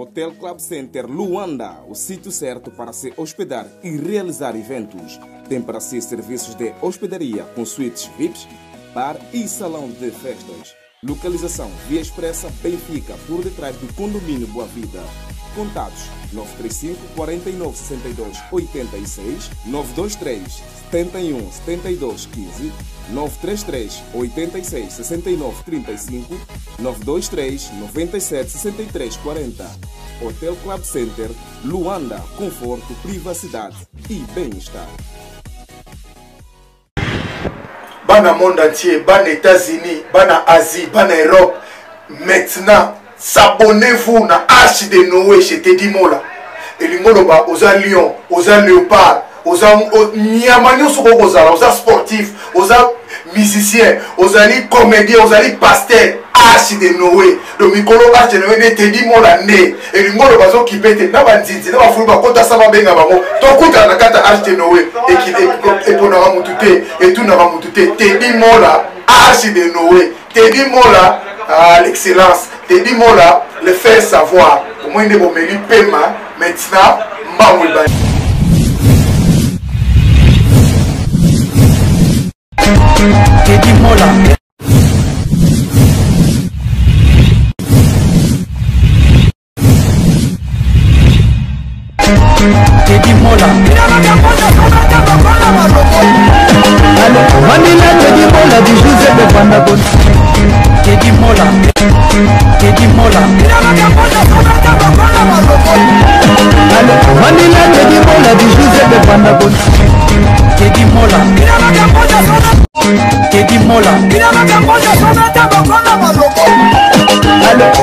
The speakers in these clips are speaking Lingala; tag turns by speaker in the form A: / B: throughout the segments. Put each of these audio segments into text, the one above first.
A: Hotel Club Center Luanda, o sítio certo para se hospedar e realizar eventos. Tem para si serviços de hospedaria com suítes VIPs, bar e salão de festas. Localização Via Expressa Benfica, por detrás do condomínio Boa Vida. Contatos 935 49 62 86, 923 71 72 15, 933 86 69 35, 923 97 63 40. Hotel Club Center Luanda, conforto, privacidade e bem-estar.
B: Bana monde entier, bana États-Unis, bana Asie, bana Europe, maintenant s'abonnez-vous na Arche de Noé chez Teddy Mola. Et l'ingoloba aux Lion, aux Léopard, aux Niamagno Sokozala, aux sportifs, aux musiciens, aux comédiens, aux pasteurs. Arche de Noé. Le micro Arche de Noé ne Teddy Mola né. Et l'ingoloba zo qui pète, n'a pas dit, n'a pas foulé, quand ça va bien à maman. Ton coup dans la carte Arche de Noé et qui est pour n'avoir moututé et tout n'avoir moututé. Teddy Mola, Arche de Noé. Teddy Mola, l'excellence. Teddy Mola, le faire savoir. Au moins, il est bon, mais il paiement. Maintenant, Maouiba.
C: Teddy Mola. Teddy Mola. Vanilla Teddy Mola du José de Vanabon. Teddy Mola. Teddy Mola. Vanilla Teddy Mola du José de Vanabon. Teddy Mola. Teddy Mola.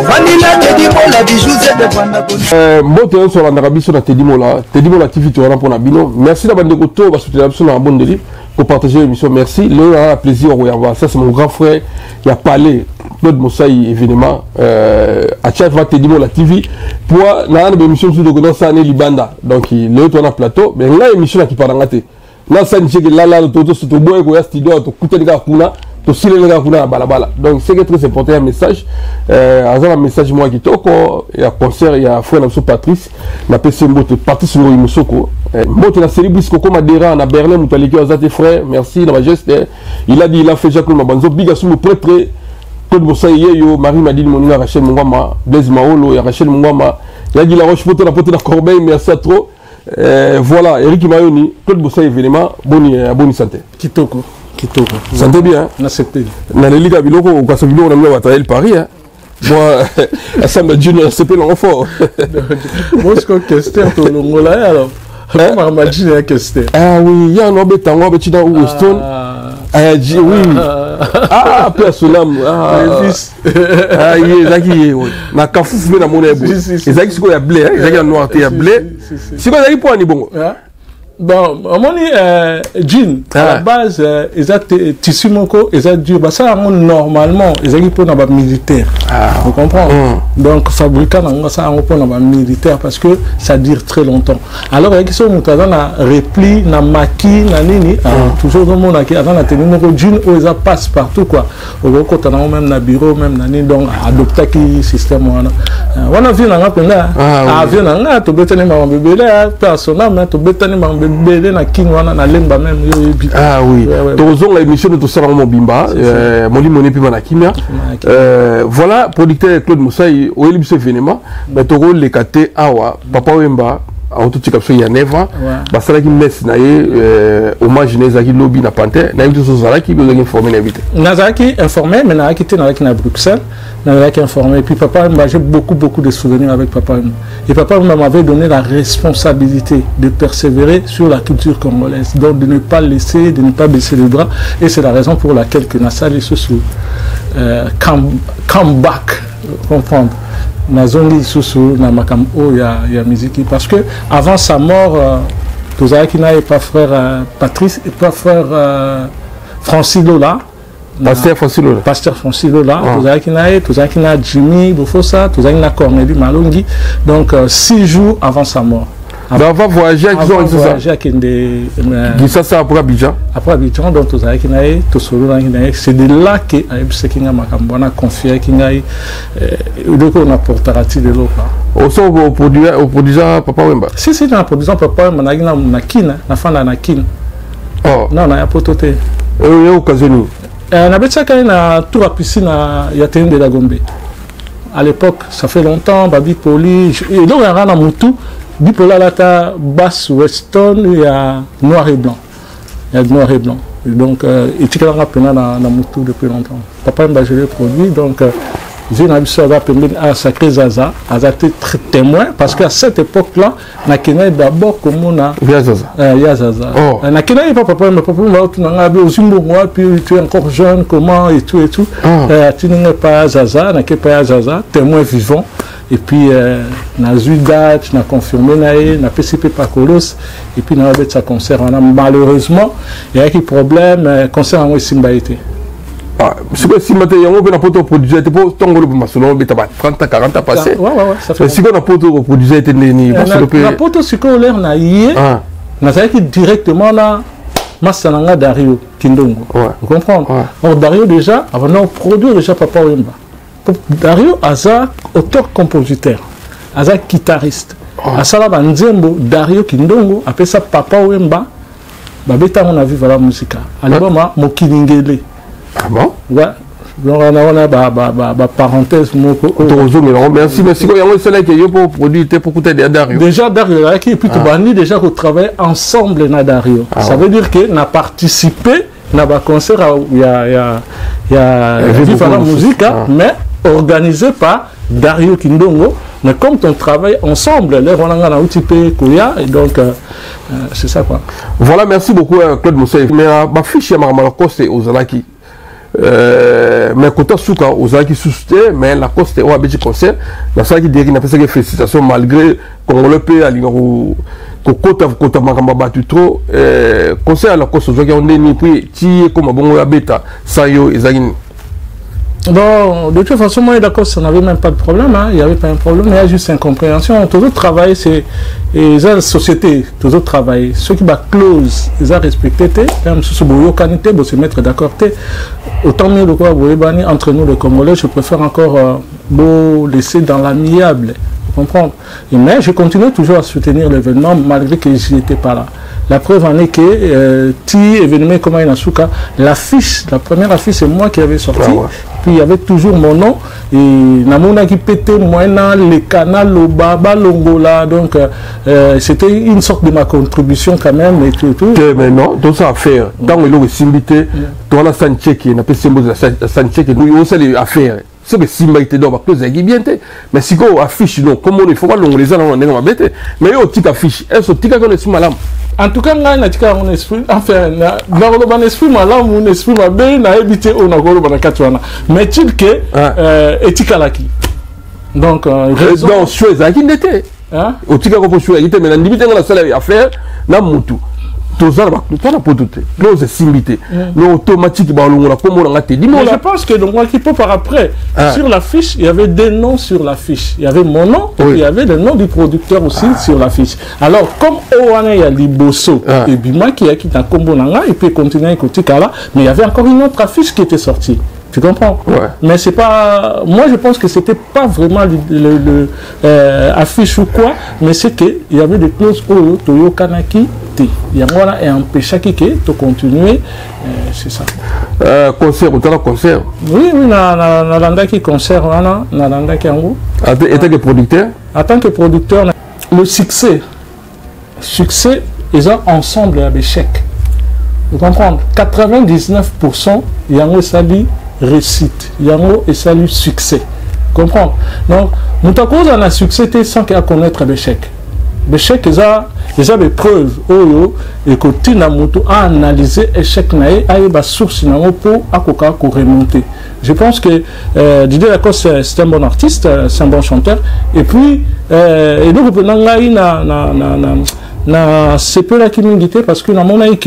C: Vanilla Teddy Mola du José de Vanabon.
D: Mbote sur la Narabi sur la Teddy Mola. Teddy Mola TV tu pour Nabino. Merci d'avoir dégoûté parce que tu as absolument un bon délit pour partager l'émission. Merci. Le a plaisir au revoir. Ça c'est mon grand frère. Il a parlé Claude Moussaï événement à chaque fois Teddy Mola TV pour la émission sur le ça année Libanda. Donc il est en plateau mais là émission qui parle en raté. Là ça dit que là tout ce tout boy ko studio to kuta diga kuna to sile diga kuna balabala. Donc c'est très important un message un message moi qui toko il y a concert il y a frère Namso Patrice na PC Mbote Patrice Ngoi Musoko Mbote na célébris Koko Madera na Berlin mutaliki azate frère merci na geste il a dit il a fait Jacques Mabanzo biga sous le prêtre Claude Moussaï yo Marie Madine Moninga Rachel Mungwama Blaise Maolo ya Rachel Mungwama il a dit la roche photo la porte de Corbeil merci à trop. Voilà, Eric Mayoni, Claude Moussaï événement, bonne santé.
E: Kitoko.
D: Santé bien.
E: N'acceptez.
D: Dans les Liga Biloko, on passe Biloko, on a mis Paris. Moi, ça me dit, on s'appelle l'enfant.
E: Moi, je suis question pour le Ngola, alors. Comment imaginer la question?
D: Ah oui, il y a un homme qui est dans Houston. Ah, oui. Ah, personne. Ah, il na kafufu na mona ebo. Ezaki siko ya blé, ezaki na noir ya blé. Siko ezaki pour ni bongo.
E: Bon, on dit jean à la base ils ont tissu moko, ils ont dur ça normalement ils ont pour na militaire. Vous comprenez? Donc fabricant na ça on pour na militaire parce que ça dure très longtemps. Alors avec ça on a na repli na maquis na nini toujours dans mon qui avant na tenir moko jean où ils passe partout quoi. Au côté na même na bureau même na nini donc adopter qui système on a vu na ngapenda avion na to betani ma bébé là personnel mais to betani ma na king wana na lemba même
D: ah oui tozong la émission de tout ça mon bimba moli moni pima na kimia voilà producteur Claude Moussaï au elibse événement mais toro le kate awa papa wemba en tout cas il y a 9 ans basala ki mess na hommage nezaki lobby na panthère na yito zala ki besoin informer l'invité
E: nazaki informé mais na quitté na Bruxelles nazaki informé puis papa j'ai beaucoup de souvenirs avec papa et papa m'avait donné la responsabilité de persévérer sur la culture congolaise donc de ne pas laisser de ne pas baisser les bras et c'est la raison pour laquelle que Nassali se sous come back comprendre Nazongi Soussou na makam o ya musique parce que avant sa mort Tozaki n'avait pas frère Patrice et pas frère Francis Lola
D: Pasteur
E: Francis Lola Tozaki na Jimmy Bofosa Tozaki na Cornélie Malongi donc 6 jours avant sa mort
D: On va voyager avec ça.
E: Voyager avec des.
D: Ça après Abidjan.
E: Après Abidjan, donc tout ça, c'est de là que Aïbsekinga Makambona confié Kingaï. Donc on apportera-t-il de l'eau.
D: Au son au produisant Papa Wemba.
E: Si c'est un produisant Papa Wemba, na Kina, na fin de la Kina.
D: Oh.
E: Non, on a pototé.
D: Il y a occasion.
E: On a un tour à piscine à Yaten de la Gombe. À l'époque, ça fait longtemps, Babi Poli. Et donc, il y a un Moutou. Bipola Lata, basse Weston, il y a noir et blanc. Il y a noir et blanc. Et donc, il y a un Moutou depuis longtemps. Papa m'a géré le produit. Donc, j'ai une habitude à sacré Zaza, à être très témoin, parce qu'à cette époque-là, on a connu d'abord comme on a.
D: Il y a Zaza.
E: Il y a Zaza. On a connu pas papa, mais papa m'a puis tu es encore jeune, comment et tout et tout. Tu n'es pas Zaza, n'a pas Zaza, témoin vivant. Et puis, on a eu date, on a confirmé, on a PCP Pacolos, et puis on a fait sa concert. Malheureusement, il y a un problème, concert en Simbaïté.
D: Si on a un produit, c'est pour ton groupe, 30 à 40 ans passé. Si on a un produit, c'est
E: un produit scolaire, on a directement là, Massananga Dario Kindongo. Vous comprenez? Alors, Dario déjà, avant de produire déjà Papa Wemba. Dario, Aza, auteur-compositeur, Aza, guitariste. Asala Banzembo, Dario Kindongo, appelle ça Papa Wemba, Babeta, on a vu la musique. Album, Mokiningele.
D: Ah bon?
E: Ouais. Donc on a parenthèse.
D: Merci, merci. Il y a un seul qui est pour produire, pour écouter Dario.
E: Déjà, Dario, et puis tu vas déjà qu'on travaille ensemble avec Dario. Ça veut dire qu'on a participé à un concert, il y a la musique, mais organisé par Dario Kindongo. Mais comme on travaille ensemble, les Rolanga na Outipé Kouya, et donc c'est ça quoi.
D: Voilà, merci beaucoup Claude Moussaï. Mais ma fiche, c'est aux Alaki. Mais quand on a aux Alaki sousté, mais la coste est au Abidjan concert, la salle qui dit qu'il n'a pas fait félicitations malgré qu'on le paie à l'ignorant. Quand on a battu trop, concert à la coste, on a dit que comme bon bêta, ça y est,
E: bon, de toute façon, moi et d'accord, ça n'avait même pas de problème, il n'y avait pas un problème, il y a juste incompréhension. Tout le travail, c'est la société, tout le travail. Ceux qui battent close, ils ont respecté, même si ils se mettre d'accord. Autant mieux de quoi, entre nous, les Congolais, je préfère encore laisser dans l'amiable. Vous comprenez? Mais je continue toujours à soutenir l'événement malgré que je n'étais pas là. La preuve en est que événement comme Inasuka, l'affiche, la première affiche, c'est moi qui avais sorti. Puis il y avait toujours mon nom. Et Namona qui pétait moyennant les canals, le Baba, l'Ongola. Donc c'était une sorte de ma contribution quand même. Et tout.
D: Mais non, tout ça à faire. Dans le Simbité, dans la Sancheki, on appelle symbole de la Sancheki, nous aussi les affaires. C'est que Simba était dans ma cause, il bien. Mais si on affiche, non, comme on ne faut pas les gens, on est dans bête. Mais il y a un affiche. Est-ce que tu as sous malam?
E: En tout cas, on a un esprit, enfin, on a un esprit malam, un esprit malbé, on a évité, on a un mais tu que éthique à la qui. Donc,
D: non, chose à qui n'était. Au tika qu'on choisir, mais la limite de la salle à faire, n'a moutou. Tout ça, pas la potente. Nous, c'est simité. Nous, automatique, je
E: pense que donc, par après, sur l'affiche, il y avait des noms sur l'affiche. Il y avait mon nom et il y avait le nom du producteur aussi sur l'affiche. Alors, comme Owana, il y a Liboso et Bima qui a quitté un combo nanga, il peut continuer à écouter Kala, mais il y avait encore une autre affiche qui était sortie. Tu comprends? Mais c'est pas. Moi, je pense que c'était pas vraiment affiche ou quoi, mais c'est qu'il y avait des clauses Oyo, Toyo Kanaki. Il y a un empêché qui de continuer, c'est ça.
D: Concert, ou concert?
E: Oui, qui concert, qui en haut.
D: En tant que producteur?
E: En tant que producteur, le succès, ils ont ensemble avec chèque. Vous comprenez? 99%, il y a un salut réussite, il y a un salut succès. Vous comprenez? Donc, nous avons un succès sans qu'il y ait à connaître l'échec. L'échec, ils ont des preuves et que tu as analysé l'échec, il y a des sources pour remonter. Je pense que Didier Lacoste, c'est un bon artiste, c'est un bon chanteur. Et puis, donc, c'est peu là qui m'invite parce que dans mon avis,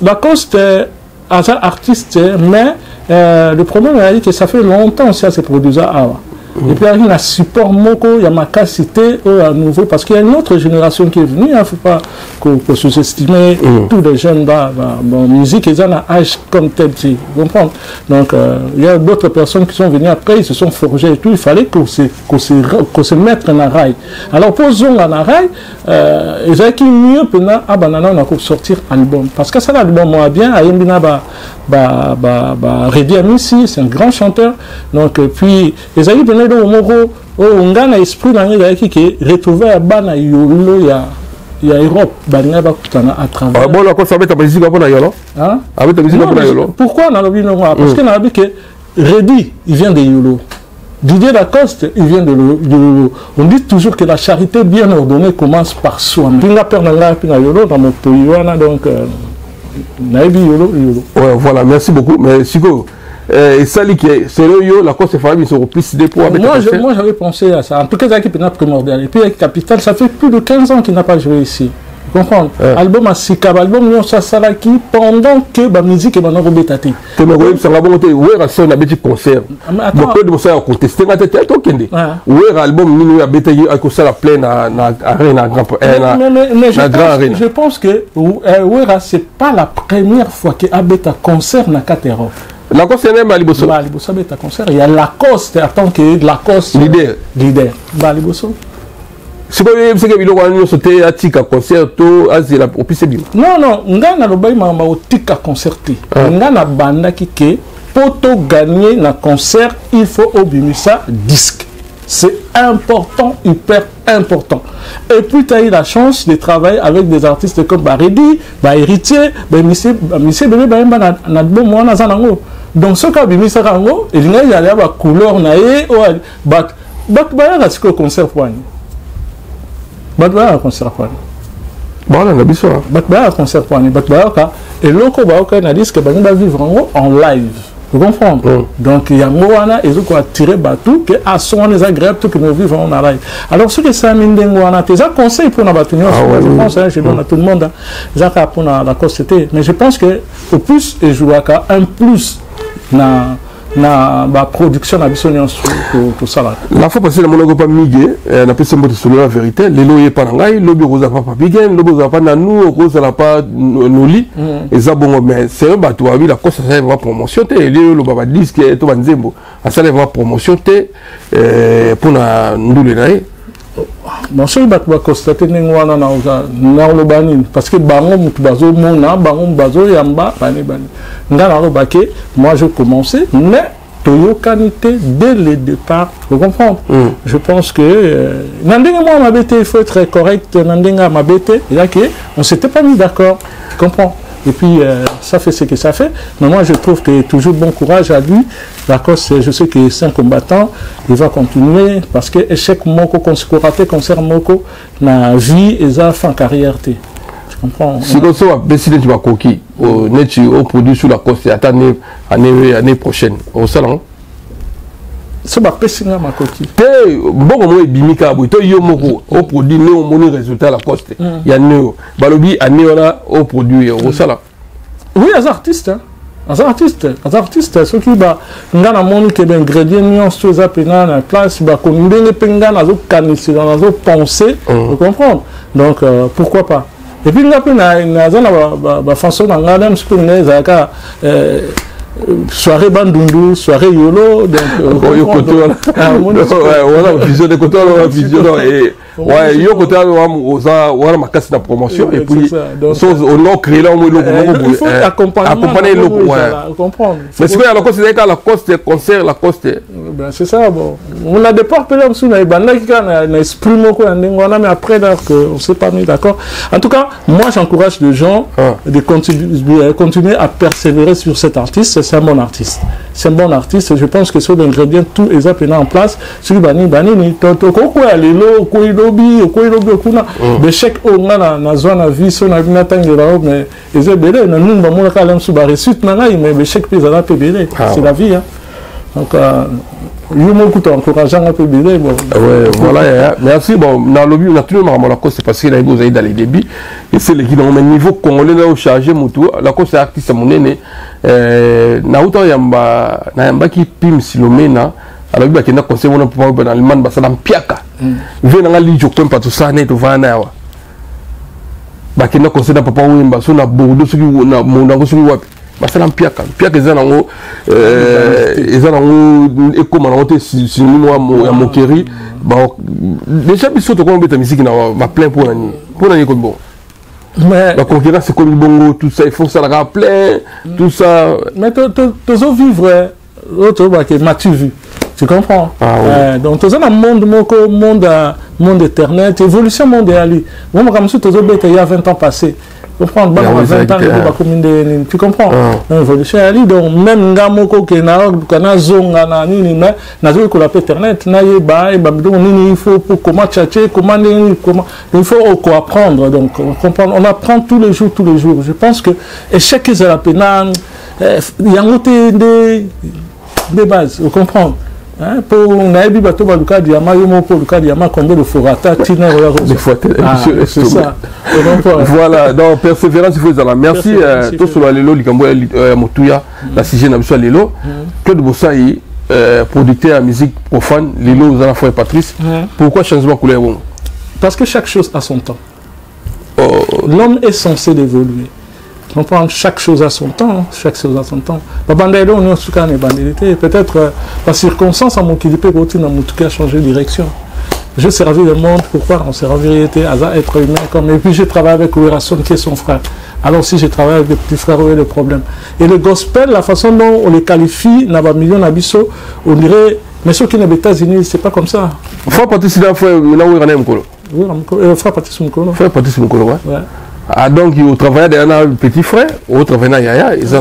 E: Lacoste est un artiste, mais le problème est que ça fait longtemps que ça s'est produit. Et puis il y a un support moko, il y a ma capacité à nouveau, parce qu'il y a une autre génération qui est venue, il ne faut pas sous-estimer tous les jeunes dans la musique, ils ont un âge comme tel, tu comprends. Donc il y a d'autres personnes qui sont venues après, ils se sont forgés et tout, il fallait qu'on se mette en rail. Alors posons en rail, ils ont qui mieux pendant on a sortir un album. Parce que ça l'album moi bien, Ayembina Redi Amissi, c'est un grand chanteur. Donc puis ils ont venu au Moro, on a esprit dans les qui retrouvé à Bana Yolo il y a Europe, à travers.
D: Bon, là, ça va être la musique pour Yolo.
E: Hein?
D: Avec la musique pour Yolo.
E: Pourquoi on a le nom? Parce qu'on a dit que Redi, il vient de Yolo. Didier Lacoste, il vient de Yolo. On dit toujours que la charité bien ordonnée commence par soi. Pinga Pernanga, Pinga Yolo, dans mon pays, donc, Naïbi Yolo, Yolo. Ouais,
D: voilà, merci beaucoup. Mais Sigo, et ça, c'est le yo, la cause, c'est famille, ils sont plus des poids.
E: Moi, j'avais pensé à ça. En tout cas, l'équipe est primordiale. Et puis, avec Capital, ça fait plus de 15 ans qu'il n'a pas joué ici. Vous comprenez? Album à Sika, album ça Salaki, pendant que la musique est maintenant rebétatée. Tu me vois, ça va monter. Où est-ce qu'on a des concerts? Beaucoup de ça a contesté. Où est l'album, à cause de la plaine, à je pense que c'est pas la première fois qu'il y a un concert dans 4 Europe.
D: Lacoste est même à Liboso.
E: Liboso est un concert. Il y a Lacoste, attends que Lacoste. Leader. Liboso.
D: Si vous avez un sauté à Tika concerto, à Zela, au plus
E: non, Ngana Lobaï m'a Tika concerté. Ngana Banda qui pour gagner dans concert, il faut obtenir disque. C'est important, hyper important. Et puis tu as eu la chance de travailler avec des artistes comme Baredi, Héritier, Monsieur Bébé, donc ce cas de Missa Rango, il y a la couleur naïe, au concert pour un concert pour et l'autre a dit que va vivre en live. Vous comprenez? Donc il y a Moana et ils ont tiré bateau que à son des agréables que nous vivons en live. Alors ce que ça mine d'Angoana, c'est un conseil pour nous battre. Je pense, je donne à tout le monde. Ça pour la costé. Mais je pense que au plus et je vois qu'un plus na production na bisonia tout ça là.
D: La fois passée, le monde n'a pas migré, on a pu se mettre sur la vérité. Les loyers pas n'angai, le bureau n'a pas papigé, le bureau n'a pas nanou, le bureau n'a pas noli. Et ça bon, mais c'est un bateau à vie, la cause ça va promotion te, le baba disque, tout va nzembo, ça va promotion te pour na ndoule nae.
E: Bon, je vais constater que nous avons le banin parce que moi je commençais, mais Toyokanité dès le départ, vous comprenez? Je pense que Nandinga m'a bêté, il faut être correct. Nandinga m'a bêté, on ne s'était pas mis d'accord, tu comprends? Et puis ça fait ce que ça fait. Mais moi je trouve que toujours bon courage à lui. Lacoste, je sais que c'est un combattant, il va continuer parce que échec moko concert moko na vie et ça fin carrière tu comprends?
D: Si on soit décidé tu vas coquille au produit sur Lacoste année prochaine au salon.
E: C'est pas pessinga ma coquille.
D: Bon moi bimika boy to yo moko au produit néo moni résultat Lacoste. Il y a néo balobi année là au produit au salon.
E: Oui, les artistes les artistes ceux qui ngana moni que ingrédients nuance tous ça pena na place comme ndenge penga na zo kanisi na zo penser, vous comprenez? Donc pourquoi pas? Et puis ngapi na za na façon na ngana msukune za ka soirée bandundu, soirée yolo, donc
D: voilà vision de côté la vision et ouais yo côté on ma casse la promotion et puis on a créé là
E: il faut accompagner le comprendre.
D: Mais c'est quoi la cause c'est la coste concert la coste
E: ben c'est ça bon on a des ports peut-être sous na banda qui na esprit moko ndengona mais après donc on s'est pas mis d'accord. En tout cas moi j'encourage les gens de continuer à persévérer sur cet artiste. C'est un bon artiste. C'est un bon artiste. Je pense que sur l'ingrédient, tout est appelé en place. Sur Bani, ni toto, quoi, les lots, quoi, lobby, kuna. De chaque on a na zone à vie, son avis n'attend pas, mais ils ont belé. Nous, nous, on a quand même sous barré suite, mais chaque pays a peu belé. C'est la vie, hein. Donc, il m'a encourageant un peu belé.
D: Ouais, voilà, merci. Bon, dans le but, naturellement, la cause, c'est parce qu'il a besoin dans les débits. Et c'est le qui dans le niveau congolais, là, au chargé, Moutou, la cause, c'est artiste, mon aîné. Na uta yamba ki pim silomena alors il y a un conseil on peut pas dans le monde ça dans piaka vient dans li jo pas tout ça net vana wa ba kina conseil na papa wimba so na bodo so na monda ko so wapi ba ça dans piaka ezana ngo e comment on te si moi ya mokeri ba déjà biso to ko mbeta musique na ba plein pour nani ko bon. Mais la concurrence c'est comme bongo tout ça il faut ça la plein tout ça
E: mais tu vivre l'autre que m'as-tu vu tu comprends donc tu as un monde éternel évolution mondiale moi comme si tu il y a 20 ans passé tu comprends 20 ans tu comprends évolution donc même ngamoko que na zonga na nini na zo ko la internet na yeba il faut pour comment chercher comment il faut apprendre donc on apprend tous les jours je pense que échec est la peine il y a des bases vous comprenez pour naïbi bateau baluka diama yomo pour luka diama combien de forata tina
D: des fois
E: c'est ça
D: voilà donc persévérance il faut ça merci tout sur la lelo likambo motuya la sujet na biso lelo Claude Bossai producteur de musique profane lelo aux enfants Patrice pourquoi changement couleur bon
E: parce que chaque chose a son temps l'homme est censé d'évoluer. On prend chaque chose à son temps, peut-être par circonstance à mon qui peut a changé de direction. Je servis le monde, pourquoi on servirait être humain comme et puis j'ai travaillé avec Ouerasson qui est son frère. Alors si j'ai travaillé avec des petits frères, où est le problème. Et le gospel, la façon dont on les qualifie, n'a pas million d'abisso, on dirait, mais ceux qui sont aux États-Unis, c'est pas comme ça.
D: Frère Patrice, Frère Patrice Mukolo, ouais. Ah donc il travaille derrière un petit frère, au travail na yaya, et ça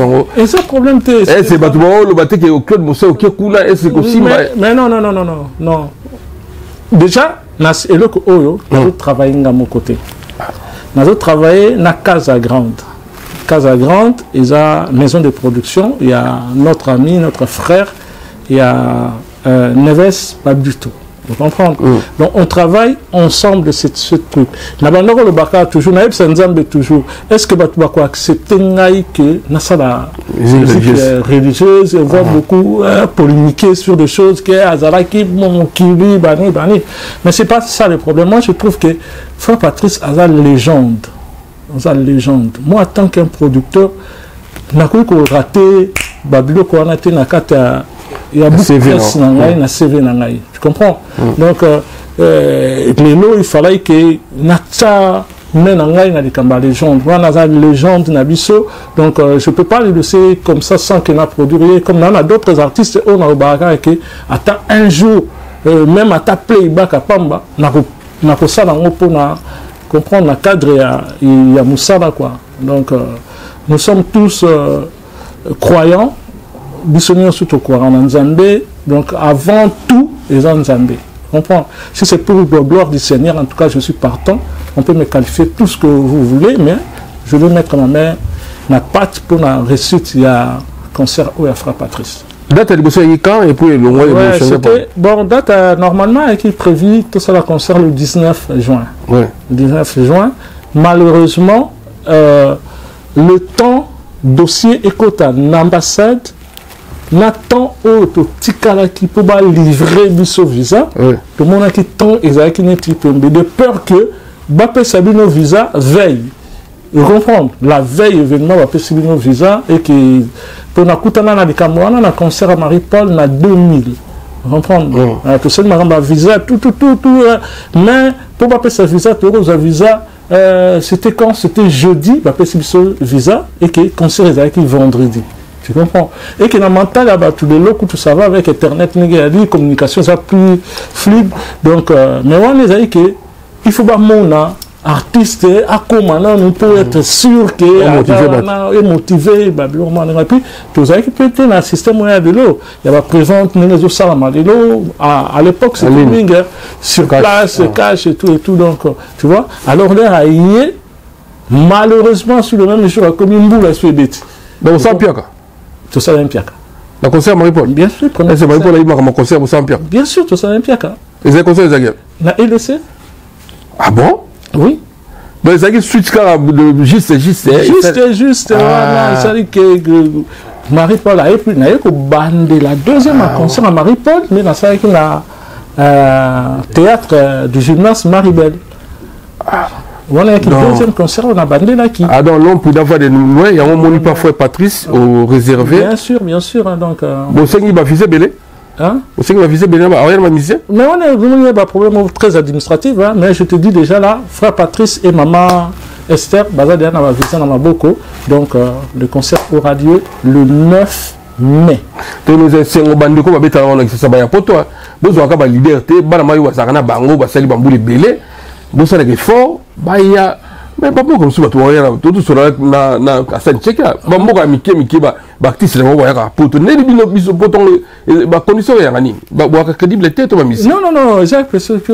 E: problème
D: c'est bâtiment le bâtiment que Claude Bossai au Kekuna est c'est aussi
E: mais non. Déjà nas eloko oyo nous travaillons à mon côté. Nous travaillons na Casa Grande, ils ont maison de production, il y a notre ami, notre frère, il y a Neves pas du tout. Vous comprenez? Donc on travaille ensemble de ce truc. N'abandonne le baka toujours, naïb sanzambe toujours. Est-ce que tu vas accepter que la religieuse va beaucoup polémiquer sur des choses que Azaraki, mon kiwi, bani. Mais c'est pas ça le problème. Moi je trouve que Frère Patrice a la légende. Moi en tant qu'un producteur, n'a pas raté Babilo Kouanate Nakata. Il y a beaucoup de pièces dans CV. Tu comprends? Donc, il fallait que Natsa mène en légende. Moi, dans la légende, donc je ne peux pas le laisser comme ça sans qu'il n'a produit. Comme on a d'autres artistes, on a au Baraka qui attend un jour, même à ta playback à Pamba, n'a pas ça dans le pour comprendre le cadre, il y a Moussala quoi. Donc, nous sommes tous croyants. Bissonnions surtout courant en Zambé, donc avant tout, les gens Zambé. Comprends? Si c'est pour la gloire du Seigneur, en tout cas, je suis partant. On peut me qualifier tout ce que vous voulez, mais je veux mettre ma main, ma patte pour la réussite. Il y a un concert où il y a Frère Patrice.
D: Date de Bossai quand et puis le mois
E: bon, date normalement qui est prévu tout ça le concert le 19 juin.
D: Ouais.
E: 19 juin. Malheureusement, le temps dossier écoute à l'ambassade. Nathan auto tikala qui peut livrer biso visa le monde qui temps exact de peur que Bappé Sabino visa veille vous comprenez la veille événement Bappé Sabino visa et que pour na kutana na Cameroun na concert à Marie-Paul na 2000 vous comprenez tout ça maramba visa tout mais pour Bappé sa visa pour sa visa c'était quand c'était jeudi Bappé Sabino visa et que concert exact vendredi. Tu comprends? Et que dans le mental, tous les locaux, tout ça va avec Internet, la communication, ça plus fluide. Donc, mais on les a dit qu'il faut pas mon artiste à comment nous pour être sûr que est motivé, et puis tout ça qui peut être dans le système de l'eau. Il y a présente les autres salama de l'eau. À l'époque, c'était sur place, cash et tout. Donc, tu vois. Alors là, il y a malheureusement sur le même jour comme une boule à Suédois.
D: Donc ça pire.
E: Tout ça, Olympique.
D: Le concert Marie-Paul.
E: Bien sûr.
D: C'est Marie-Paul qui m'a concert pour Saint-Pierre.
E: Bien sûr, tout ça, Olympique.
D: Et c'est concert de
E: la LDC.
D: Ah bon?
E: Oui.
D: Donc, c'est qui switch juste.
E: Juste. Ça dit que Marie-Paul a pu bandé la deuxième concert à Marie-Paul, mais dans ça, il y a théâtre du gymnase Maribel. On a le deuxième concert, on a bandé là qui.
D: Ah, donc, l'homme pour avoir des nouvelles, il y a un moment parfois Patrice au réservé.
E: Bien sûr. Donc.
D: Bon, c'est qui va viser Belé.
E: Hein?
D: C'est qui va viser Belé, rien va miser.
E: Mais on a un problème très administratif, hein, mais je te dis déjà là, frère Patrice et maman Esther, Bazadiana va visiter dans ma boko. Donc, le concert aura lieu le 9 mai.
D: Nous essayons de bande comme avec un ça va pour toi. Vous avez la liberté, banamayo va s'arranger bango, va salir bambou les belé. Vous avez effort, bah il y a mais pas comme ça tu vois tout sur na à Tchèque, bambo ka miki ba artiste le voya ka pour ne bino biso poton ba condition ya ngani ba ka crédibilité to ba mise.
E: Non, j'ai l'impression que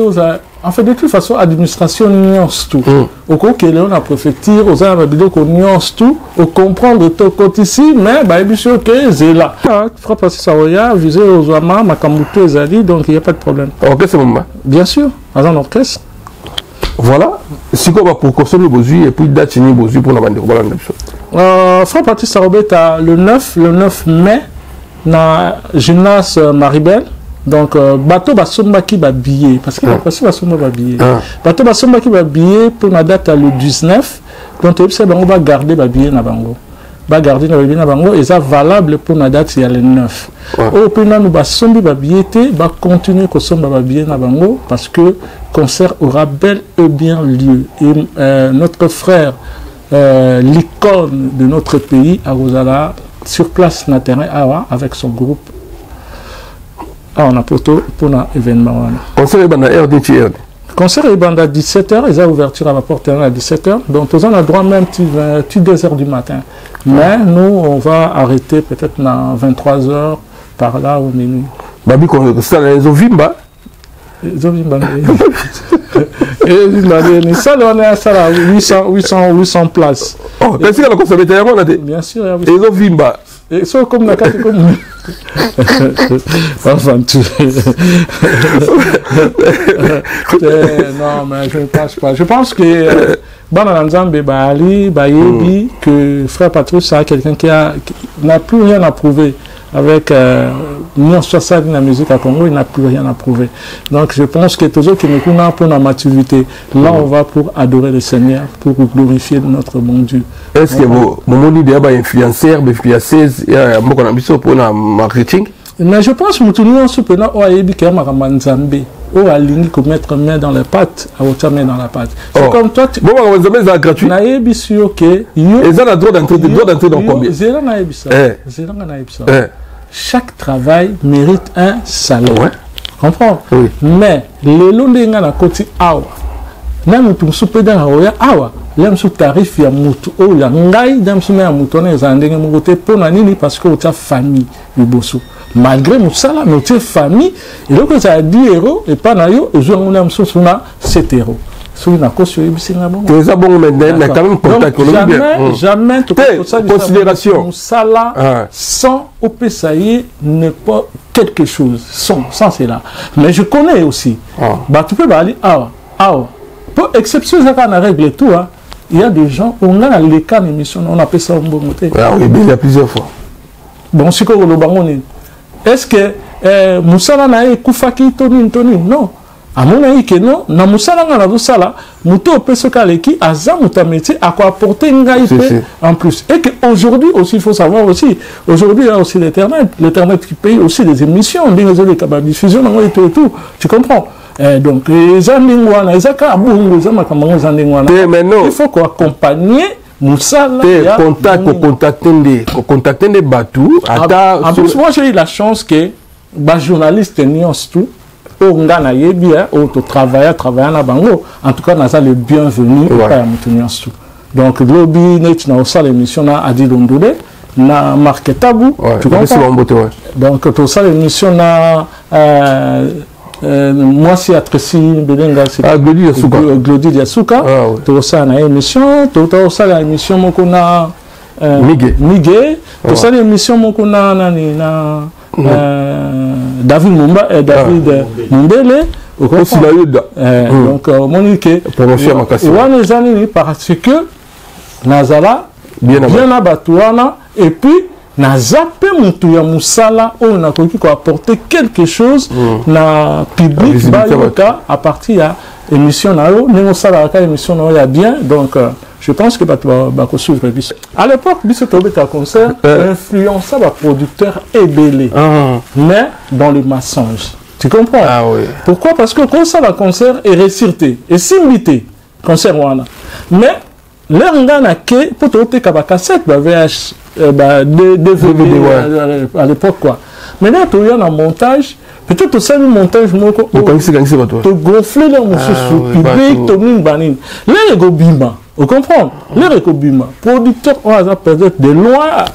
E: en fait de toute façon administration nuance tout. Au coup que on a préfecture, aux a bidon qu'on nuance tout, au comprendre tout côté ici mais ba biso que c'est là. Fera passer ça voya viser aux ama makamuto ezali donc il y a pas de problème.
D: OK c'est bon.
E: Bien sûr, dans un orchestre.
D: Voilà, si on va pour consommer vos yeux et puis date ni vos yeux pour la bande
E: Frère Patrice Sarobet le 9 mai na gymnase Maribel. Donc bateau basomba qui va billet parce que la passé basomba va billet. Bateau basomba qui va billet pour la date le 19. Donc on va garder ba billet na bango. Ba garder na billet na bango et ça valable pour la date il y a le 9. Au puis nous basombi ba billet ba continuer que somba ba billet na bango parce que concert aura bel et bien lieu. Et notre frère, l'icône de notre pays, à Rosala, sur place na terrain avec son groupe. On a pour l'événement.
D: Concert est à heure d'hier.
E: Concert est à 17h, ils ont ouverture à la porte à 17h. Donc, on a droit même 2h du matin. Mais nous, on va arrêter peut-être à 23h, par là, au minuit.
D: Babi, c'est les Ovimba.
E: Ça, on est à ça, 800 places.
D: Oh, qu'est-ce que la conservateur a dit?
E: Bien sûr.
D: Et ils ont Vimba.
E: Et ça, comme la carte, comme. Enfin, tu. Non, mais je ne pense pas. Je pense que. Bananzambe Bali, Bayebi, que frère Patrice, c'est quelqu'un qui n'a plus rien à prouver. Avec nous, ça la musique à Congo, il n'a plus rien à prouver. Donc je pense que toujours que nous avons pour la maturité. Là, on va pour adorer le Seigneur, pour glorifier notre bon Dieu.
D: Est-ce que mon idée est influenceur, influenceuse, pour le marketing?
E: Mais je pense que nous avons soupçonné au aligné comme mettre main dans les pattes, à votre main dans la pâte. C'est comme toi, tu
D: as gratuit.
E: Naïbi sûr que
D: ils ont le droit d'entrer dans combien?
E: Chaque travail mérite un salaire.
D: Ouais.
E: Comprends?
D: Oui.
E: Mais les longs à côté awa. Même tu soupes dans la awa. L'aime sous tarif ya mutu. Oh la ngai d'aime sous à moutonner les andings mon côté pour nani parce que tu as famille le bosso. Malgré mon salaire, notre famille, et donc ça a 10 euros et pas nayo, et je m'en sous 7 euros. Sur une cause sur les
D: mais quand même contact
E: jamais
D: considération
E: salaire sans OPSAI n'est pas quelque chose sans cela. Mais je connais aussi. Bah tu peux aller pour exception ça qu'on a réglé tout hein. Il y a des gens on a les cas d'émission on appelle ça un bon côté.
D: Oui, il y a plusieurs fois.
E: Bon c'est quoi le baron? Est-ce que Moussala na Koufaki Tony non. À mon avis que non, na Moussala na Moussala, Mouto Pesokaleki, Aza Mouta métier, à quoi apporter une gaïpe en plus. Et qu'aujourd'hui aussi, il faut savoir aussi, aujourd'hui il y a aussi l'Internet qui paye aussi des émissions, des réseaux de diffusion, et tout, tu comprends? Donc, les Andingwana, les Akabou, les Amakamans, les Andingwana, il faut qu'on accompagne Moussala.
D: Contacter des bateaux.
E: En plus, moi j'ai eu la chance que les journalistes nuancent tout. On a bien, on travaille na bango. En tout cas, on a le bienvenu tout. Donc, lobby net na aussi l'émission na Adi Londole, na Marc Tabou. Tu comprends? Donc, tout ça l'émission na moi c'est Atreci Belenga, c'est Glody Diasuka. Tout ça na émission, tout ça la émission mokona Miguel. Tout ça l'émission mokona na David Mumbele
D: aussi la Yuda.
E: Donc Monique parce que Nazala bien à Batouana et puis na zappe mutu ya musala oyo nakoki ko apporter quelque chose na public bayoka à partir ya émission na yo ndenge osalaka émission na yo ya bien donc je pense que bato suivre biso à l'époque biso tobeta concert influença ba producteur ebele mais dans le mensonge tu comprends pourquoi parce que quand ça la concert est récité et simité concert wana mais leur ngana ke pour te ka ba cassette ba VH DVD à l'époque quoi. Maintenant tu y a un montage, peut-être aussi un montage moko to gonfler leur sous public to min banin. Les gobima, vous comprenez? Les gobima, producteur on a peut-être de loin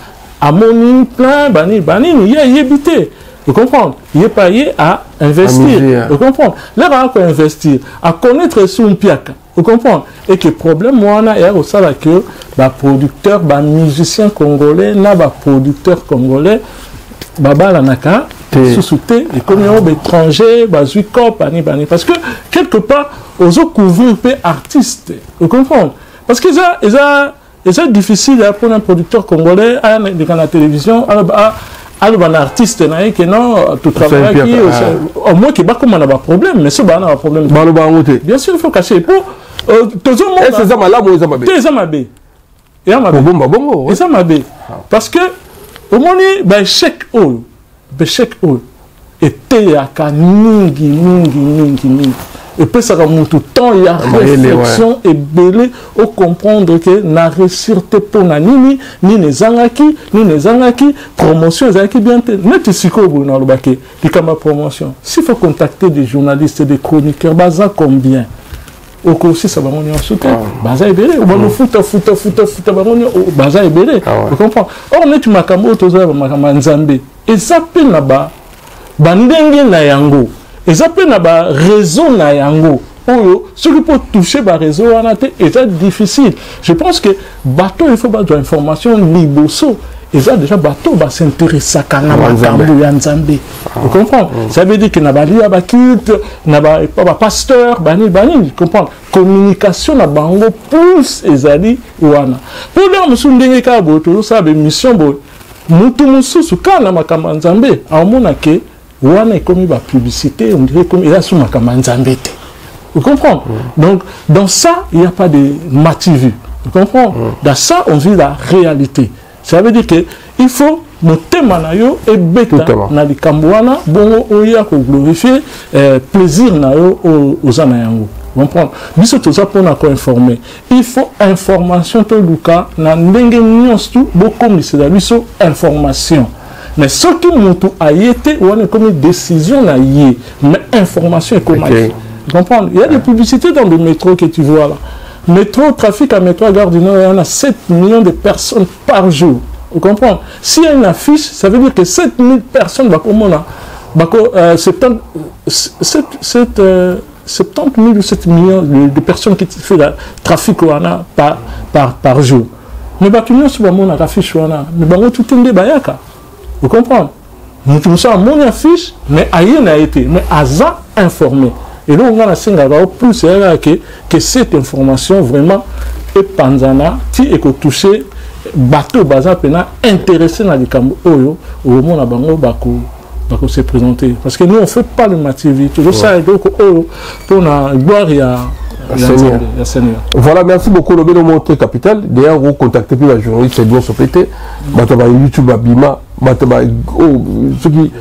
E: à moni plein banin, il y a évité. Vous comprenez? Il est payé à investir. Vous comprenez? Là on peut investir, à connaître son piaka. Vous comprenez? Et que le problème, moi, il y a aussi que les producteurs, les musiciens congolais, les producteurs congolais, sous-souté, et comme les étrangers, les parce que quelque part, ils ont couvert les artistes. Vous comprenez? Parce que c'est difficile pour un producteur congolais, à la télévision, un artiste qui non tout travail qui au moins qui pas comme on a un problème mais c'est pas un problème bien sûr il faut cacher pour tout le monde c'est ça malade c'est ça mabé et ça mabé parce que au moins ben chèque était à mingi et puis ça remonte tout le temps il y a réflexion et belé au comprendre que na réussite pour na ni les zangaki promotion zangaki bien net siko na lobake likama promotion s'il faut contacter des journalistes et des chroniqueurs baza combien au aussi ça va on soutien baza ebele on va foot baroni baza ebele tu comprends or net makambo toza makama nzambe et ça pe na ba bandenge na yango et ça peut na réseau na yango oyo ce qui peut toucher ba réseau wana te est difficile je pense que bateau il faut ba de information liboso et ça déjà bateau ba s'intéresser à na makambo ya nzambe vous comprenez ça veut dire que na ba lia ba culte na ba pasteur bani tu comprends communication na bango plus ezali wana pour leur musu ndenge ka bo to ça be mission bo mutu mususu kana makambo nzambe amona ke wana comme la publicité, on dirait comme il a sous ma camanzambete. Vous comprenez? Donc, dans ça, il n'y a pas de mativu. Vous comprenez? Dans ça, on vit la réalité. Ça veut dire qu'il faut monter manayo et bêta na di kambouana, bon, oya ko glorifier plaisir na yo aux anayango. Vous comprenez? Biso tout ça pour nous informer. Il faut information to luka na ndenge nyonstu beaucoup misela biso information. Mais ce qui a été, on a comme une décision, mais information est comme vous comprenez? Il y a des publicités dans le métro que tu vois là. Métro, trafic à métro à Gare du Nord, il y en a 7 millions de personnes par jour. Vous comprenez? S'il y a une affiche, ça veut dire que 7000 personnes, 70 000 ou 7 millions de personnes qui font le trafic par jour. Mais il y a une affiche, mais tout est bayaka. Vous comprenez? Nous sommes mon affiche, mais ailleurs n'a été, mais Aza informé. Et là, on a plus que cette information vraiment est panzana, qui est touché, bateau, baza, pena, intéressé dans les camps, au moment où on va se présenter. Parce que nous, on ne fait pas le mativi. Toujours ça, pour la gloire, il y a.
D: Voilà, merci beaucoup. Le Bénin Monté Capital. D'ailleurs, vous contactez plus la journaliste, c'est bien sopété. YouTube, Abima, ceux qui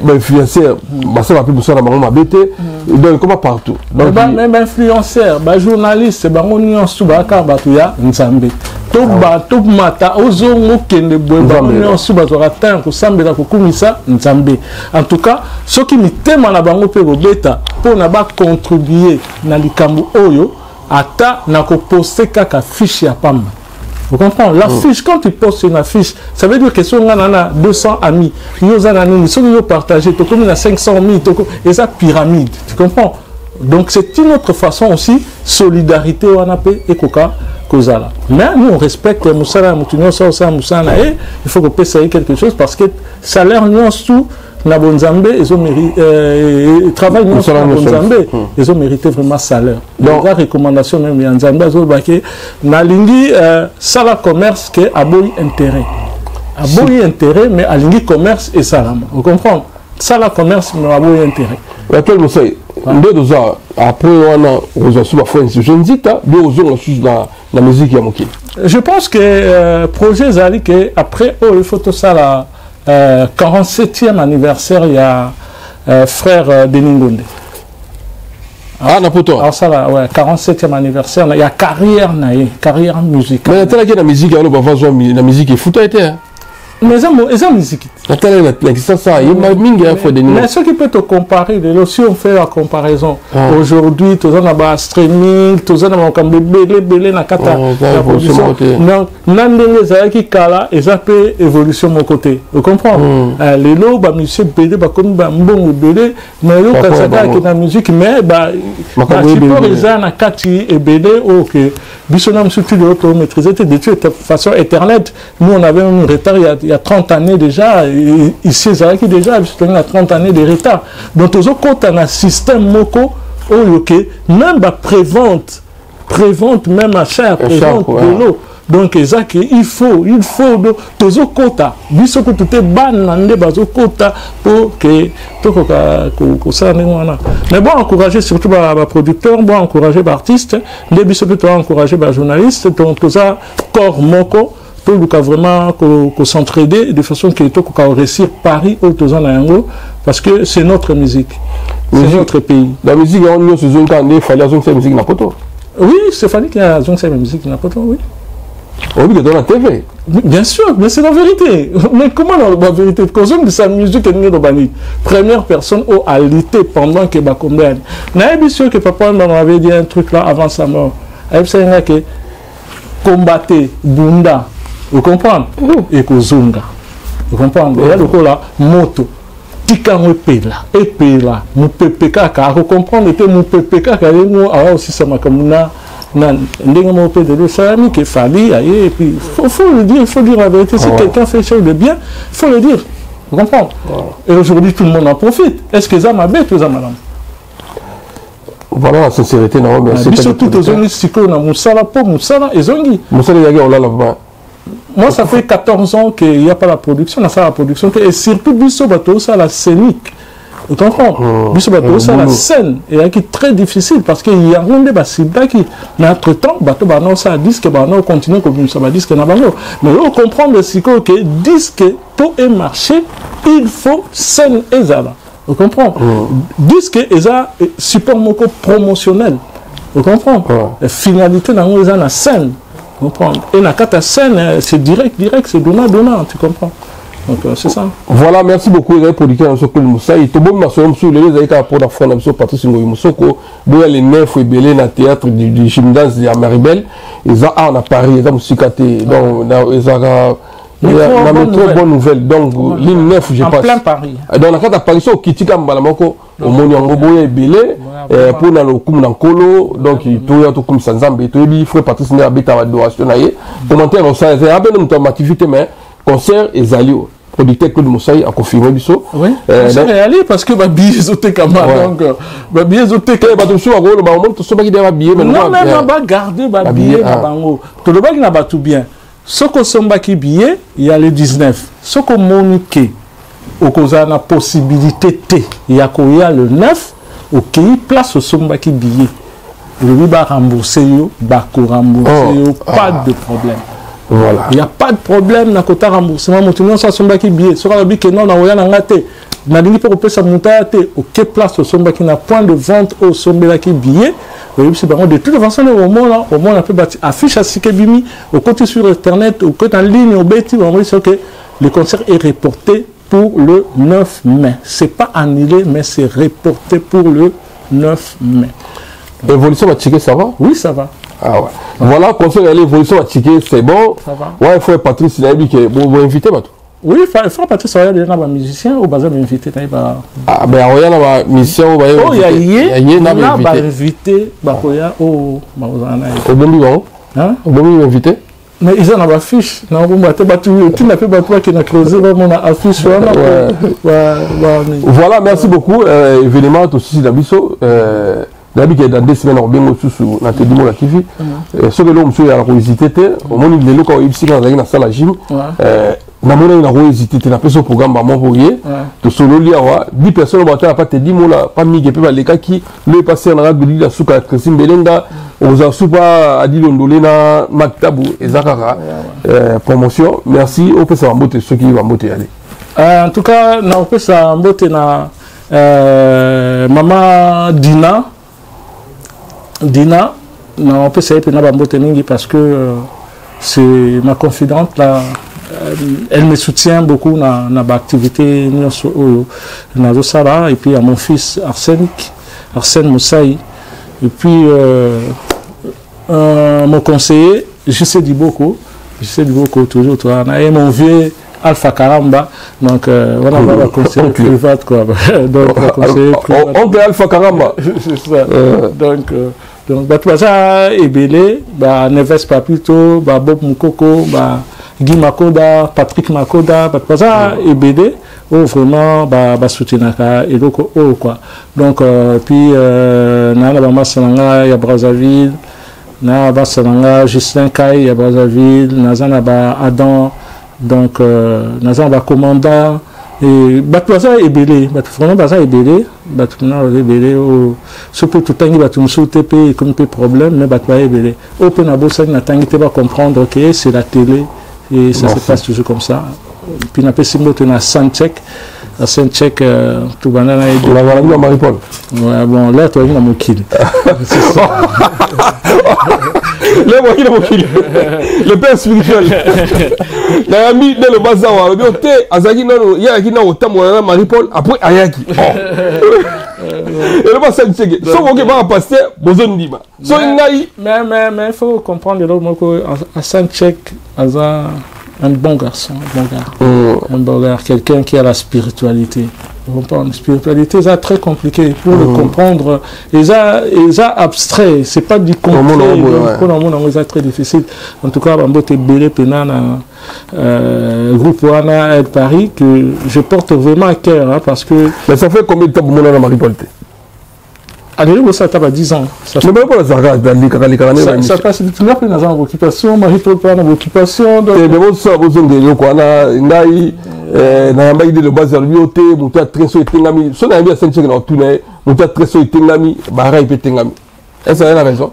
D: influenceurs, ça va plus pour ça, ma BT, donc comment partout.
E: Même influenceurs, journalistes, on est sous Bakar Batouya, Nzambe. Tout mata, ozo mokende boye, on est sous Bazoratin, pour Sambela, pour Koumissa, Nzambe. En tout cas, ceux qui me témoignent à Bango Beta, pour ne pas contribuer dans les Kambu Oyo, ata na ko poster kaka fiche ya pam. Vous comprenez? La fiche, quand tu postes une affiche, ça veut dire que si on a 200 amis, si on a partagé, tu as 500 000, et ça pyramide. Tu comprends? Donc c'est une autre façon aussi, solidarité et coca. Mais nous on respecte Moussala, il faut que paye quelque chose parce que salaire nous tout. Na Bonzambe, ils ont mérité travail non na Bonzambe, ils ont mérité vraiment salaire. Donc la recommandation même Yanzambe, ils ont baqué na lingi sala commerce qui a bon intérêt. a beau intérêt mais à l'ingé commerce et ça là vous comprenez ça la commerce mais a beau intérêt
D: laquelle nous sait deux ans après on a reçu ma fois je ne dis pas deux ans sur la musique à Moki.
E: Je pense que projet Zali que après il faut tout ça la 47e anniversaire il y a frère Denis Ngonde.
D: Ah, n'importe.
E: Alors ça là, ouais, 47e anniversaire, il y a carrière musicale.
D: Mais il y a la musique, la musique est foutue, hein.
E: Mais ils ont musique.
D: Mais
E: ce qui peut te comparer, si on fait la comparaison, aujourd'hui, tout ça a streaming, tout ça a belé na kata la production. Non, n'andenge qui kala et ça peut évolution mon côté. Vous comprenez? Les lots, bah monsieur belé, bah comme bah bon belé, mais l'eau kasaka qui na musique, mais bah support les na kati et belé, ok. Bissonam surtout de l'auto maîtriser de toute façon Internet. Nous on avait un retard il y a 30 années déjà. Ici qui déjà il y a 30 années de retard. Donc quand on a un système moko, même la prévente même achat prévente de l'eau. Donc il faut toujours quota biso ko tout est banande bazo quota pour que tout ça mais bon encourager surtout les producteurs bon encourager les artistes les biso peut encourager les journalistes donc tout ça corps moko pour vraiment s'entraider de façon que tout réussir Paris au tous parce que c'est notre musique c'est notre pays
D: la musique on se zone quand il fallait que musique n'a pas tout
E: oui c'est fallait qu'il y a zone musique n'a pas tout oui.
D: Oui, dans la TV.
E: Bien sûr, mais c'est la vérité. Mais comment la vérité? Parce que sa musique est née dans Bani. Première personne au alité pendant que Bakomben. N'a sûr que papa m'avait dit un truc là avant sa mort. Il savait que combattre Bunda, vous comprenez? Et que Zunga. Vous comprenez? Et là, le coup là, moto. Tika mupela, epela, mupepeka, vous comprenez que mupepeka, nous aussi ça m'a comme il faut le dire, il faut dire la vérité. Si quelqu'un fait chose de bien, il faut le dire. Vous comprenez? Et aujourd'hui, tout le monde en profite. Est-ce que ça m'a bête ou ça m'a
D: voilà la sincérité.
E: Moi, ça fait 14 ans qu'il n'y a pas la production, la production. Et surtout, Bisso Bateau, ça la scénique. Vous comprenez? Bisso Bateau, ça la scène est très difficile parce qu'il y a un débat qui, mais entre-temps, Bateau Banon, ça disque, Banon continue comme ça, disque, mais on comprend que disque, pour un marché, il faut scène et zala. Vous comprenez? Disque et ça, support promotionnel. Vous comprenez? La finalité, dans la scène. Vous comprenez? Et la carte scène, c'est direct, c'est donnant, tu comprends? Donc c'est ça.
D: Voilà, merci beaucoup les producteurs de Sokol Moussa. Et tout le monde sur les écarts pour la fin de Patrice Ngoyi Moussoko. Il y a les 9 et belé dans le théâtre du gymnase de Maribel. Et ça on a Paris, ils ont musicaté. Donc ils ont très bonne nouvelle. Donc ligne 9 je passe. En
E: plein Paris.
D: Dans la carte apparition qui tika mbalamoko au Moniango boye belé pour dans le kum dans Kolo. Donc il y a tout comme Sanzambe. Il faut Patrice Ngoyi habite à adoration naie. Commentaire au sein c'est un peu notre activité mais concert et Zalio. Producteur Claude Moussaï a confirmé Bisso.
E: Oui, c'est réalisé parce que ma billet est donc ma billet est non, mais on va garder ma billet. Tout le monde n'a pas tout bien. Ce qu'on somba qui billet, il y a le 19. Ce qu'on monique, au cause a la possibilité, il y a le 9, au qui place au somba qui billet. Le lui va rembourser, pas de problème.
D: Voilà.
E: Il n'y a pas de problème dans le côté remboursement. Maintenant, ça somba qui billet. Sur la vie que non, on a ngate. Na dingi pour que ça monte à te. Au quelle place au somba qui n'a point de vente au somba qui billet. De toute façon, au moins on peut bâtir affiche à Sikebimi. Au côté sur internet, au côté en ligne, au bêtis, on dit que le concert est reporté pour le 9 mai. C'est pas annulé, mais c'est reporté pour le 9 mai.
D: L'évolution va checker, ça va?
E: Oui, ça va.
D: Ah ouais. Voilà, concert l'évolution va checker, c'est bon.
E: Ça va.
D: Ouais, il faut Patrice, il a dit que vous invitez, Batou.
E: Oui, il faut Patrice, il y a des musiciens au bazar invité.
D: Ah, ben, il y a des musiciens au bazar invité.
E: Il y a des invité au
D: Bombi, hein? Au Bombi, invité.
E: Mais ils ont une affiche. Tu n'as pas battu qui n'a creusé mon affiche.
D: Voilà, merci beaucoup. Événement aussi d'Abisso. D'habitude, dans 2 semaines, on vient au na Teddy Mola TV. Ce que l'on a la curiosité, au moment où les locaux ont eu dans la salle à gym, namona na ko hésiter te na peso programme ba mo boye to solo liawa 10 personnes ba ta pas te dimola pas migi pe ba lekaki le passer na bili la suka Christine Belenga oza supa adilo ndole na maktabu ezakaka promotion merci au pesa mbote ceux qui va mbote aller
E: en tout cas na pesa mbote na maman Dina na pesa pe na mbote mingi parce que c'est ma confidente là. Elle me soutient beaucoup dans ma activité et puis à mon fils Arsène Moussaï et puis mon conseiller J.C. Diboko toujours et mon vieux Alpha Karamba donc voilà le conseiller privé quoi donc le conseiller
D: oncle Alpha Karamba
E: c'est ça donc ça est belé Neves Papito Bob Mukoko Guy Makoda, Patrick Makoda, ça et BD, vraiment soutenir et donc quoi. Donc puis na ba Salanga ya Brazzaville, na ba Salanga Justin Kai ya Brazzaville, na ba Adam, donc na ba commandant et ça est belé, vraiment ça est belé, ce que tout le temps sous TP comme peu problème mais est belé. Open abo ça na tangi te va comprendre que c'est la télé. Et ça se passe toujours comme ça. Puis on a passé à Saint-Tchèque. À Saint-Tchèque, tout le monde a été.
D: On a vu à Marie-Paul.
E: Ouais, bon, là, tu as vu à mon kill.
D: Là, moi, il a mon kill. Le père spirituel. Il a mis dans le bazar. Il a dit, Azaki, il y a qui n'a autant de Marie-Paul. Après, Ayaki. Et le bas Saint-Tchèque. Sauf que va passer, besoin d'Ima.
E: Mais il faut comprendre qu'à Saint-Tchèque, un bon garçon, un bon gars, quelqu'un qui a la spiritualité. La spiritualité, c'est très compliqué pour le comprendre. Et ça abstrait, c'est pas du concret. Pour le monde, c'est très difficile. En tout cas, Bambo Tebele Penana, groupe Wana Aide Paris, que je porte vraiment à cœur, hein, parce que.
D: Mais ça fait combien de temps pour mon à Marie-Paul?
E: Allez, ça t'a 10 ans. Ça passe tout le temps dans l'occupation, Marie-Paul pas dans l'occupation.
D: Mais bon, ça, vous avez quoi, na yamba ide le bazar biote mutu atreso etengami so na yamba Saint-Tchèque na tuna mutu atreso etengami bara ipe tengami est-ce que ça a raison?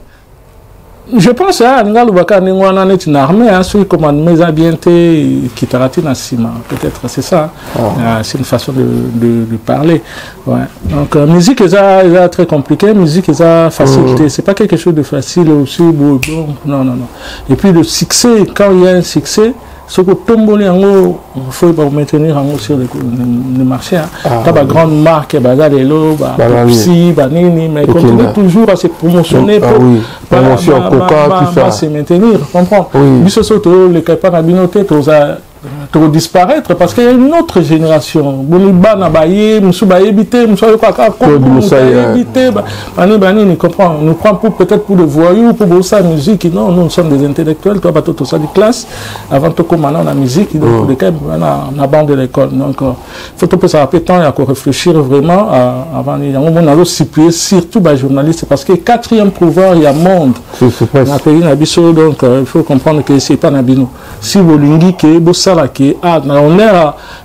E: Je pense à Ngal Baka Ningwana n'est une armée, celui qui commande mes habiletés qui taratine à Sima. Peut-être c'est ça. C'est une façon de parler. Ouais. Donc, musique, c'est très compliqué. Musique, c'est facilité. C'est pas quelque chose de facile aussi. Bon, non. Et puis, le succès, quand il y a un succès, ce que tomber il faut maintenir sur le marché. T'as une grande marque, Bazalelo, Pepsi, Banini, mais continue toujours à se promotionner
D: promotion, Coca, tout ça.
E: Se maintenir, comprends? Oui, ce sont les capables d'habinoter, pour disparaître parce qu'il y a une autre génération. Boniba na baye, musu baye bité, musu Bani, comprends? Nous prend peut-être pour des voyous, pour ça musique. Non, nous sommes des intellectuels. Toi, tout ça de classe. Avant de commencer la musique, donc pour lesquels on a bande de l'école. Donc, faut que ça ait temps à réfléchir vraiment avant. On a aussi surtout les journalistes parce que quatrième pouvoir, il y a monde. Dans le pays Nabiso, donc il faut comprendre que c'est pas Nabino. Si vous l'ingui que Bossala qui on est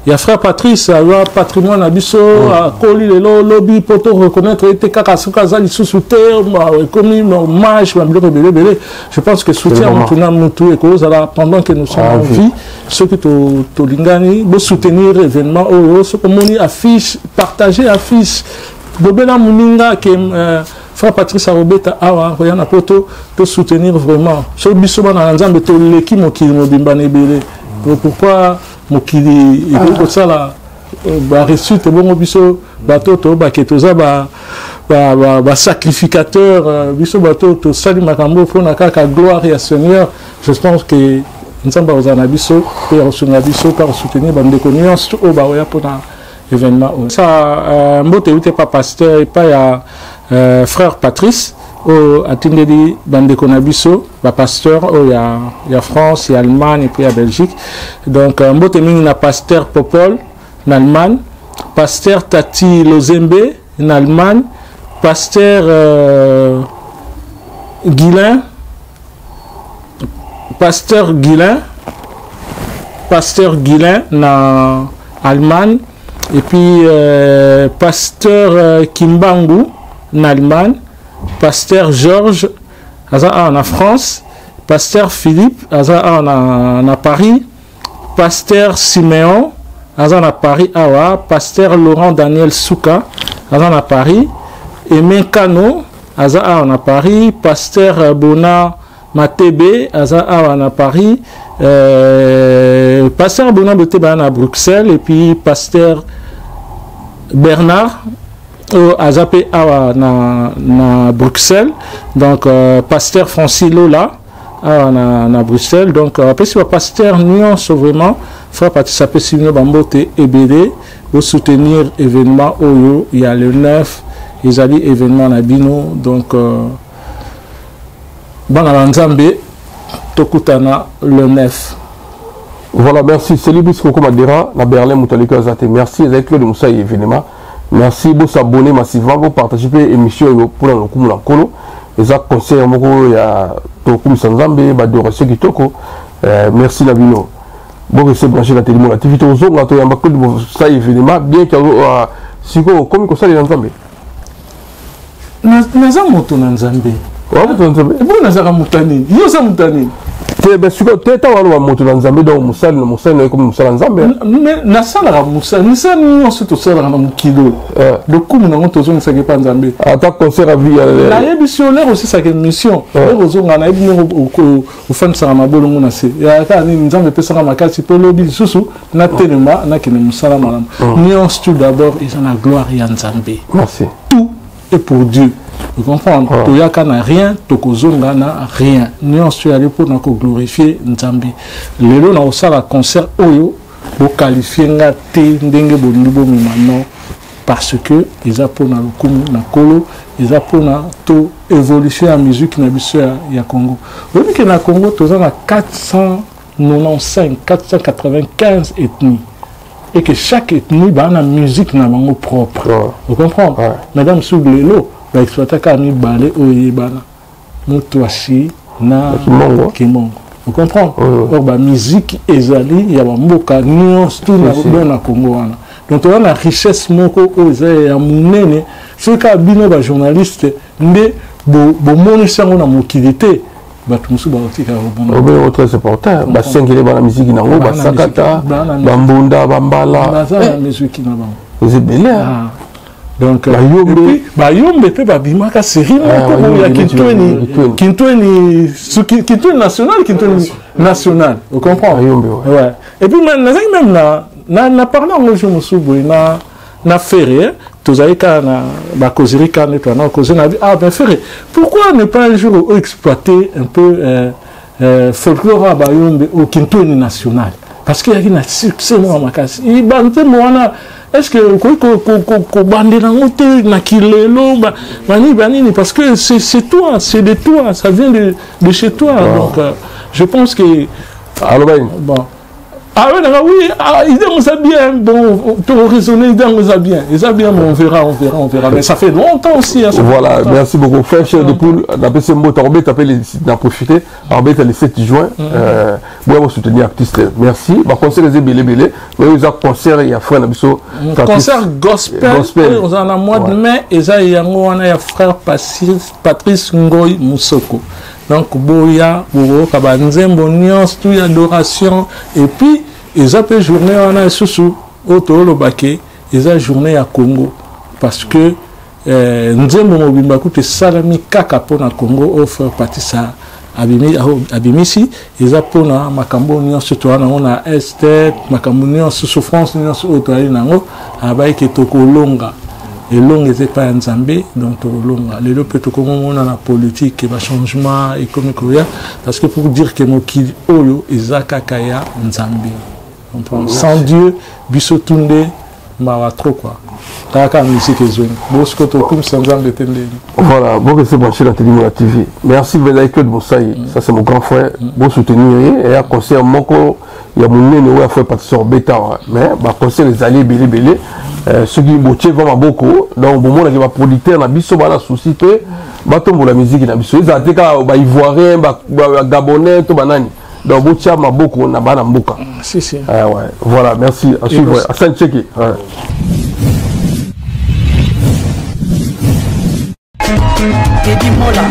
E: il y a frère Patrice, il y a patrimoine Nabiso, à Koli le lobby pour te reconnaître, était Kakasuka sous terre, comme une hommage, je pense que soutien maintenant Moutou et cause pendant que nous sommes en vie, ceux qui te lingani, vous soutenir l'événement, ceux qui m'ont affiche, partager affiche, Bobena Mouninga qui frère Patrice Arobeta awa rien à poto de soutenir vraiment so biso bana nzambe to leki mokili mobimba nebele pourquoi mokili et ko sala ba reçu te bongo biso bato to ba ketoza ba sacrificateur biso bato to sali makambo fona kaka gloire ya Seigneur. Je pense que nzamba ozana biso pe osuna biso par soutenir bande connaissance au ba ya pona événement ça mbote ute pas pasteur et pas ya frère Patrice à Tindeli Bandeko Nabiso, pasteur il y a France, il y a Allemagne et puis il y a Belgique. Donc mbote mingi na pasteur Popol en Allemagne, pasteur Tati Lozembe en Allemagne, pasteur Guilin pasteur Guilain na Allemagne et puis pasteur Kimbangu na Allemagne, pasteur Georges en France, pasteur Philippe en Paris, pasteur Siméon à Paris awa, pasteur Laurent Daniel Souka à Paris, Aimé Kano à Paris, pasteur Bona Matebe à Paris, pasteur Bona Matebe à Bruxelles et puis pasteur Bernard Azapé na Bruxelles, donc pasteur Francis Lola na Bruxelles, donc après si le pasteur nuance vraiment faut participer si nous bambote et BD pour soutenir événement Oyo, il y a le 9 ils allaient événement na bino, donc bana Nzambe tokutana le 9.
D: Voilà, merci. C'est Libis Koko Madera, la Berlin Moutalika Azate. Merci, avec Claude Moussa et événement. Merci de s'abonner massivement pour participer à l'émission pour le coup de Kolo. Et ça conseille à moi, il y a Tokum Sanzambe, Badorosé Kitoko. Merci Nabino. Bon, c'est branché la télévision. La TV Tozo, on a un peu de ça événement, bien qu'il y a si comme ça, les Nzambe.
E: Nazamoto Nzambe. Bon, Nazaramutani. Yo Samutani.
D: Ben si tu as un moto dans Zambie, donc Moussa est comme Moussa dans Zambie.
E: Mais na sala Moussa, ni ça ni on se tout ça dans mon kilo. Le coup nous avons toujours ça qui pas Zambie. Attaque concert à vie. La émission là aussi ça qui mission. Les gens on a bien au fan ça ma bolo mona c'est. Ya ka ni Nzambe pesa na makasi pe lobi susu na tenema na ki Moussa la malam. Ni on tout d'abord ils ont la gloire ya Nzambe.
D: Merci.
E: Tout est pour Dieu. Vous comprenez? Toyaka n'a rien, Tokozonga n'a rien. Nous on suis allé pour nous glorifier Nzambe. Le long on a la concert Oyo pour qualifier nga te ndenge bondubo mimano parce que ils a pour na lokumu na kolo, ils a pour na to évolution en musique na biso ya Congo. Vous voyez que na Congo toza na 495, 495 ethnies. Et que chaque ethnie a une musique na bango propre. Vous comprenez? Madame Souglelo va exploiter kami balé oyebana. Motoashi na Kimongo. Vous comprenez? Or ba musique ezali ya mboka nyonso tout na Congo wana. Donc on a la richesse moko oza ya munene. Ce ka bino ba journaliste nde bo monisa na mokilité.
D: Autre supporter, bassin qui est dans la musique, Sakata, Bambunda, Bambala. C'est belé.
E: Donc, Bayombe, Babimaka, série, Kintouni national, Kintouni national. Vous comprenez? Ouais. Et puis, même na parlé en jeu, na ferré. Pourquoi ne pas un jour exploiter un peu folklore à Bayombe au Kintouni national? Parce qu'il y a un succès dans ma casse. Est-ce que parce que c'est toi, c'est de toi, ça vient de chez toi. Donc je pense que bon. Ah oui, il nous a bien, bon, pour raisonner, il nous a bien, on verra, mais ça fait longtemps aussi.
D: Voilà, merci beaucoup. Frère Cher de Poule, d'après ce mot, Orbet, d'en profiter, Orbet, le 7 juin, vous soutenir l'artiste. Merci. Concert les Bélé, mais il y a un concert, il y a frère Nabiso.
E: Concert gospel, on en a mois de mai, et il y a frère Patrice Ngoy Moussoko. Donc, Boya, Kabanzembo, Nyons, tout y a adoration. Et puis, ils ont fait journée en Soussou, au Tolobake, ils ont journée à Congo. Parce que Nzembo Mobimbakou, c'est Salami Kakapo na Congo, offre partie ça. Abimisi, ils ont pour na Makambo, Nyons, surtout on a Estet, Makambo, Nyons, souffrance, Nyons, Otoali, Nango, Abaï Ketoko Longa. Et long n'était pas un Zambé, donc long. Les deux peut on a la politique, le changement économique, parce que pour dire que mon kid Oyo et Zakakaya Nzambé. Sans Dieu, Bissotunde, Mawa trop quoi. Taka musique et zone. Boscoto comme sans Zambé tende.
D: Voilà, bon c'est branché la télé la TV. Merci Bélaï Claude Boussaï, ça c'est mon grand frère. Bon soutenir et à conseil Moko. Il y a mon nez, il a fait partir bêta, mais bah conseil les alliés belé. Ceux qui bossent vraiment beaucoup, donc au moment où il y a producteur, na biso bala société, bateau pour la musique na biso. Ils ont été ivoirien, gabonais, tout banani. donc botia maboko na bana mboka.
E: Si si.
D: Ouais, voilà, merci. À suivre. Hassan Tcheki. Ouais.
C: Teddy Mola.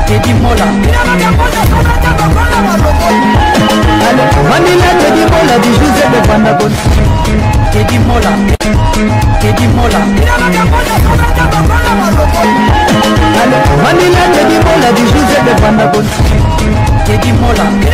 C: Teddy Mola. Vanilla Teddy Mola du José de Bandagon. Teddy Mola. Teddy Mola. Vanilla Teddy Mola du José de Bandagon. Teddy Mola.